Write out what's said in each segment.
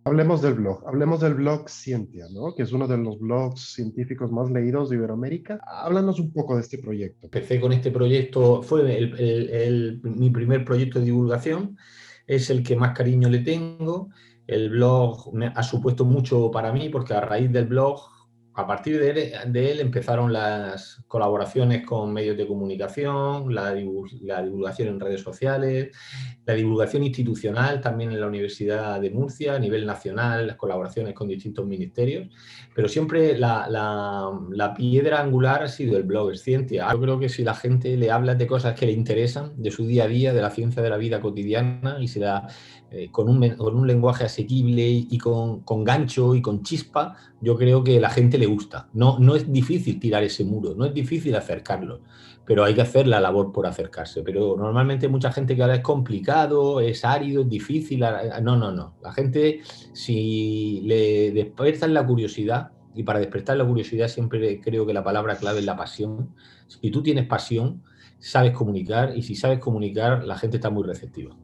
Hablemos del blog Scientia, ¿no? Que es uno de los blogs científicos más leídos de Iberoamérica. Háblanos un poco de este proyecto. Empecé con este proyecto, fue mi primer proyecto de divulgación, es el que más cariño le tengo. El blog ha supuesto mucho para mí porque a raíz del blog, a partir de él empezaron las colaboraciones con medios de comunicación, la divulgación en redes sociales, la divulgación institucional también en la Universidad de Murcia, a nivel nacional, las colaboraciones con distintos ministerios, pero siempre la piedra angular ha sido el blog Scientia. Yo creo que si la gente le habla de cosas que le interesan, de su día a día, de la ciencia de la vida cotidiana, y se da con un lenguaje asequible y con gancho y con chispa, yo creo que a la gente le gusta. No es difícil tirar ese muro, no es difícil acercarlo, pero hay que hacer la labor por acercarse. Pero normalmente mucha gente que ahora es complicado, es árido, es difícil. No. La gente, si le despiertan la curiosidad, y para despertar la curiosidad siempre creo que la palabra clave es la pasión. Si tú tienes pasión, sabes comunicar, y si sabes comunicar, la gente está muy receptiva.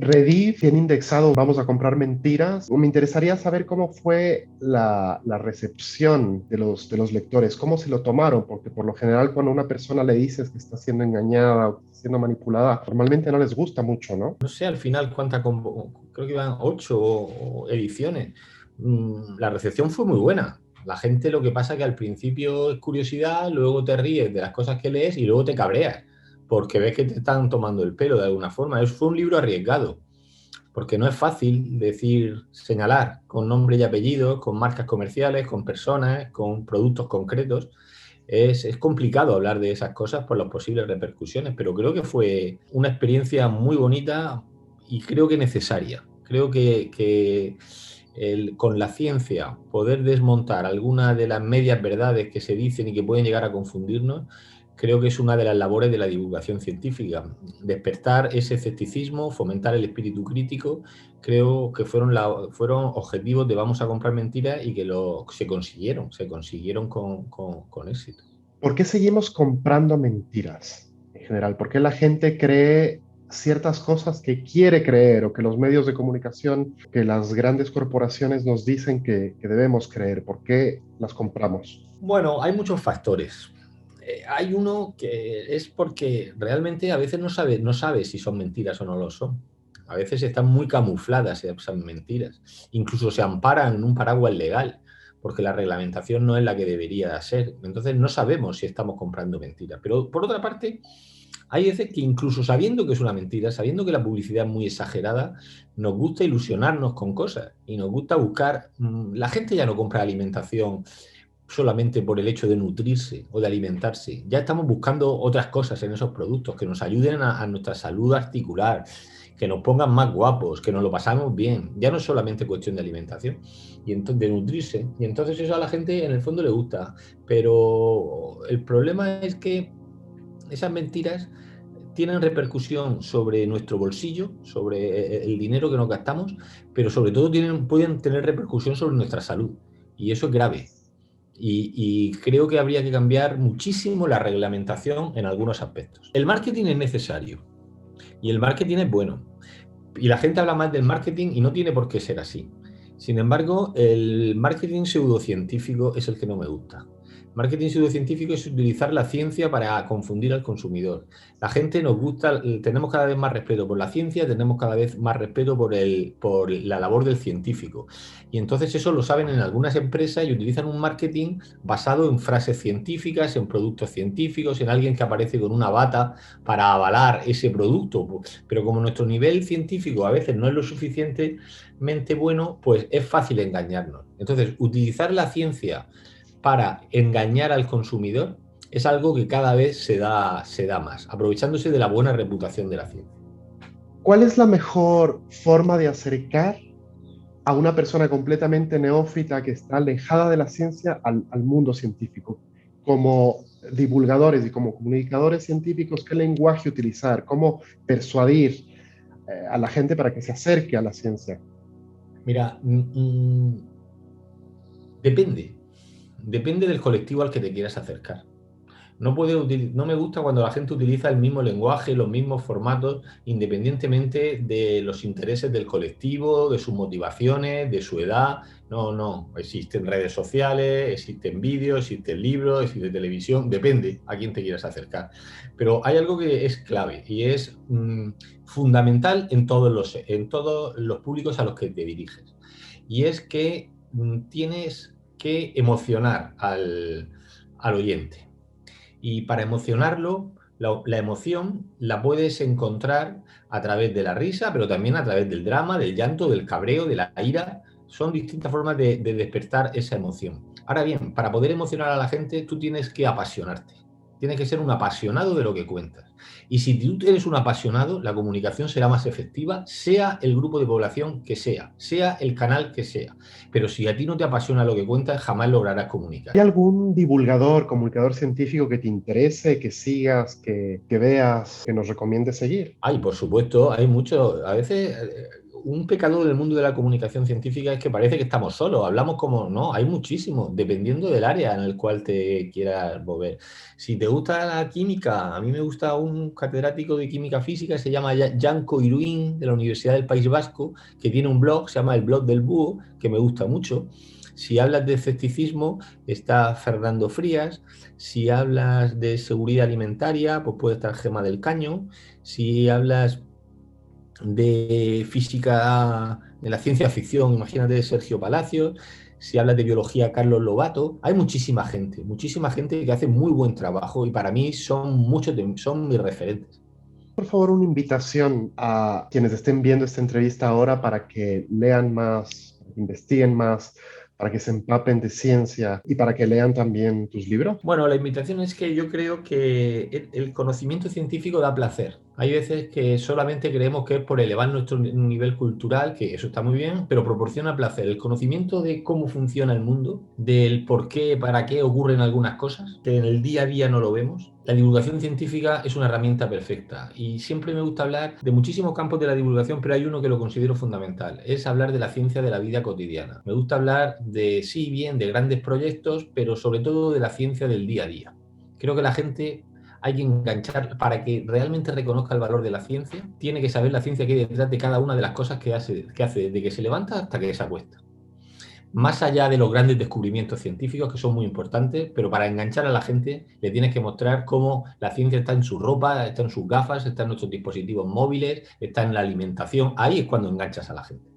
Rediff tiene indexado Vamos a comprar mentiras. Me interesaría saber cómo fue la recepción de los lectores, cómo se lo tomaron, porque por lo general cuando a una persona le dices que está siendo engañada o que está siendo manipulada, normalmente no les gusta mucho, ¿no? No sé al final cuántas, creo que iban 8 ediciones. La recepción fue muy buena. La gente, lo que pasa es que al principio es curiosidad, luego te ríes de las cosas que lees y luego te cabreas porque ves que te están tomando el pelo de alguna forma. Fue un libro arriesgado, porque no es fácil decir, señalar con nombre y apellidos, con marcas comerciales, con personas, con productos concretos. Es complicado hablar de esas cosas por las posibles repercusiones, pero creo que fue una experiencia muy bonita y creo que necesaria. Creo que con la ciencia poder desmontar algunas de las medias verdades que se dicen y que pueden llegar a confundirnos, creo que es una de las labores de la divulgación científica. Despertar ese escepticismo, fomentar el espíritu crítico, creo que fueron objetivos de Vamos a comprar mentiras y que se consiguieron con éxito. ¿Por qué seguimos comprando mentiras en general? ¿Por qué la gente cree ciertas cosas que quiere creer o que los medios de comunicación, que las grandes corporaciones nos dicen que debemos creer? ¿Por qué las compramos? Bueno, hay muchos factores. Hay uno que es porque realmente a veces no sabe si son mentiras o no lo son. A veces están muy camufladas esas mentiras. Incluso se amparan en un paraguas legal, porque la reglamentación no es la que debería ser. Entonces no sabemos si estamos comprando mentiras. Pero por otra parte, hay veces que incluso sabiendo que es una mentira, sabiendo que la publicidad es muy exagerada, nos gusta ilusionarnos con cosas y nos gusta buscar. La gente ya no compra alimentación solamente por el hecho de nutrirse o de alimentarse. Ya estamos buscando otras cosas en esos productos que nos ayuden a nuestra salud articular, que nos pongan más guapos, que nos lo pasamos bien. Ya no es solamente cuestión de alimentación y entonces de nutrirse. Y entonces eso a la gente en el fondo le gusta. Pero el problema es que esas mentiras tienen repercusión sobre nuestro bolsillo, sobre el dinero que nos gastamos, pero sobre todo pueden tener repercusión sobre nuestra salud. Y eso es grave. Y creo que habría que cambiar muchísimo la reglamentación en algunos aspectos. El marketing es necesario y el marketing es bueno. Y la gente habla más del marketing y no tiene por qué ser así. Sin embargo, el marketing pseudocientífico es el que no me gusta. Marketing pseudocientífico es utilizar la ciencia para confundir al consumidor. La gente nos gusta, tenemos cada vez más respeto por la ciencia, tenemos cada vez más respeto por la labor del científico. Y entonces eso lo saben en algunas empresas y utilizan un marketing basado en frases científicas, en productos científicos, en alguien que aparece con una bata para avalar ese producto. Pero como nuestro nivel científico a veces no es lo suficientemente bueno, pues es fácil engañarnos. Entonces, utilizar la ciencia para engañar al consumidor es algo que cada vez se da más, aprovechándose de la buena reputación de la ciencia. ¿Cuál es la mejor forma de acercar a una persona completamente neófita que está alejada de la ciencia al mundo científico? Como divulgadores y como comunicadores científicos, ¿qué lenguaje utilizar? ¿Cómo persuadir a la gente para que se acerque a la ciencia? Mira, depende del colectivo al que te quieras acercar. No me gusta cuando la gente utiliza el mismo lenguaje, los mismos formatos, independientemente de los intereses del colectivo, de sus motivaciones, de su edad. No. Existen redes sociales, existen vídeos, existen libros, existe televisión, depende a quién te quieras acercar. Pero hay algo que es clave y es fundamental en todos los públicos a los que te diriges. Y es que tienes que emocionar al oyente. Y para emocionarlo, la emoción la puedes encontrar a través de la risa, pero también a través del drama, del llanto, del cabreo, de la ira. Son distintas formas de despertar esa emoción. Ahora bien, para poder emocionar a la gente, tú tienes que apasionarte. Tienes que ser un apasionado de lo que cuentas. Y si tú eres un apasionado, la comunicación será más efectiva, sea el grupo de población que sea el canal que sea. Pero si a ti no te apasiona lo que cuentas, jamás lograrás comunicar. ¿Hay algún divulgador, comunicador científico que te interese, que sigas, que veas, que nos recomiendes seguir? Ay, por supuesto, hay mucho. A veces un pecado del mundo de la comunicación científica es que parece que estamos solos, hablamos como, no, hay muchísimo, dependiendo del área en el cual te quieras mover. Si te gusta la química, a mí me gusta un catedrático de química física, se llama Janko Iruin, de la Universidad del País Vasco, que tiene un blog, se llama El Blog del Búho, que me gusta mucho. Si hablas de escepticismo, está Fernando Frías. Si hablas de seguridad alimentaria, pues puede estar Gema del Caño. Si hablas de física, de la ciencia ficción, imagínate Sergio Palacios. Si hablas de biología, Carlos Lobato. Hay muchísima gente que hace muy buen trabajo y para mí son mis referentes. Por favor, una invitación a quienes estén viendo esta entrevista ahora para que lean más, para que investiguen más, para que se empapen de ciencia y para que lean también tus libros. Bueno, la invitación es que yo creo que el conocimiento científico da placer. Hay veces que solamente creemos que es por elevar nuestro nivel cultural, que eso está muy bien, pero proporciona placer. El conocimiento de cómo funciona el mundo, del por qué, para qué ocurren algunas cosas, que en el día a día no lo vemos. La divulgación científica es una herramienta perfecta y siempre me gusta hablar de muchísimos campos de la divulgación, pero hay uno que lo considero fundamental, es hablar de la ciencia de la vida cotidiana. Me gusta hablar de, sí, bien, de grandes proyectos, pero sobre todo de la ciencia del día a día. Creo que la gente hay que enganchar para que realmente reconozca el valor de la ciencia. Tiene que saber la ciencia que hay detrás de cada una de las cosas que hace desde que se levanta hasta que se acuesta. Más allá de los grandes descubrimientos científicos, que son muy importantes, pero para enganchar a la gente le tienes que mostrar cómo la ciencia está en su ropa, está en sus gafas, está en nuestros dispositivos móviles, está en la alimentación. Ahí es cuando enganchas a la gente.